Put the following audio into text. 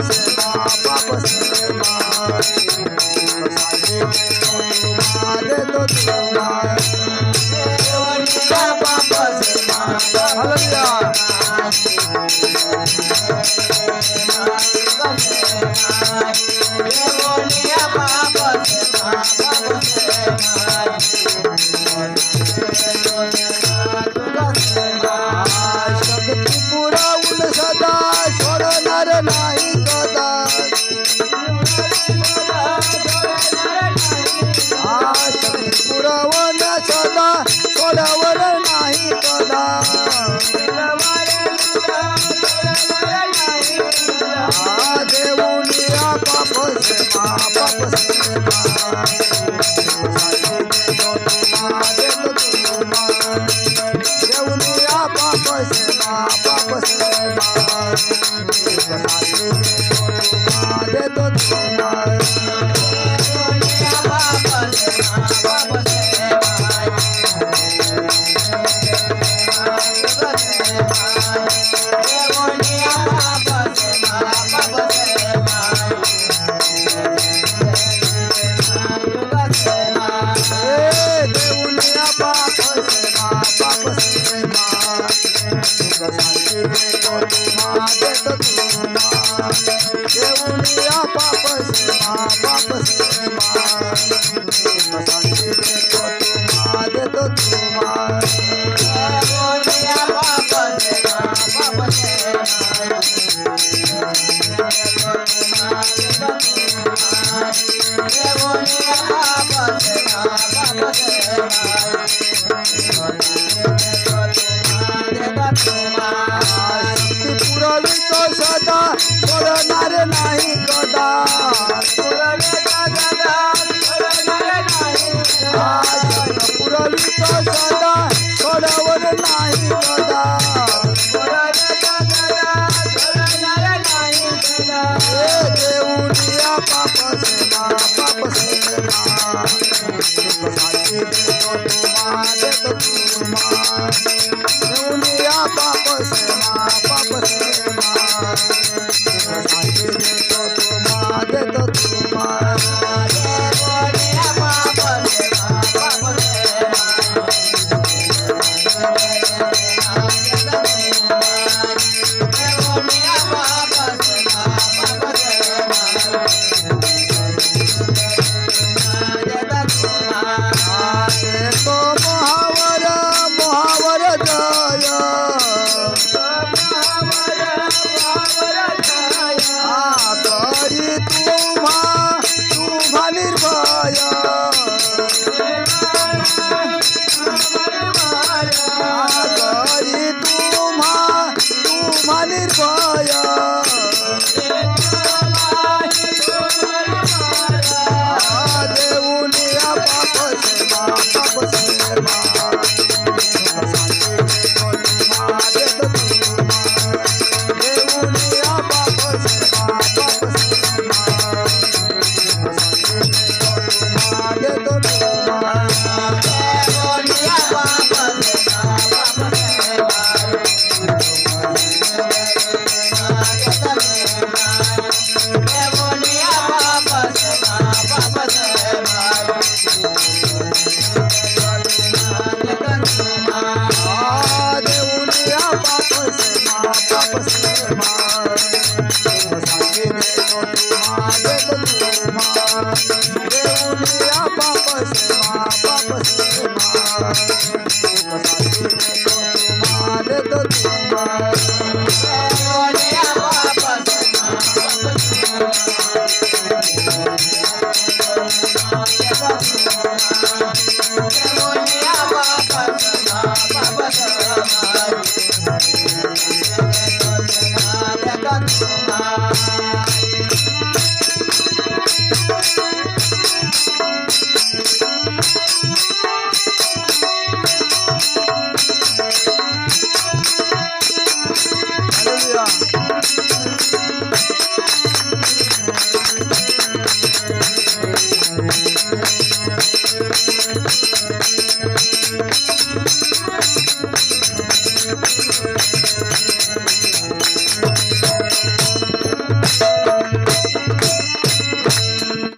से पाप से दे दो तुम्हारे पाप से हालेलुया। शक्ती पुरवून सदा सोडणार नाही कदा शक्ती पुरवून सदा सोडवर नाही कदा देऊनिया पाप से पाप से देऊनिया पाप से पाप से दे दो देऊनिया पाप से पाप से देऊनिया पाप से पाप से दे दो शक्ती पुरवी तो सदा सोडणार नाही कदा पुरवी तो सदा सोडवर नाही कदा देऊनिया पाप से पाप से देऊनिया पाप से पाप से दे दो तो महावर महावर जय करी तुम्हा निर्भय करी तुम्हा निर्भय देऊनिया पाप से पाप से देऊनिया पाप से पाप से दे दो देऊनिया पाप से पाप से देऊनिया पाप से पाप से दे दो हालेलुया।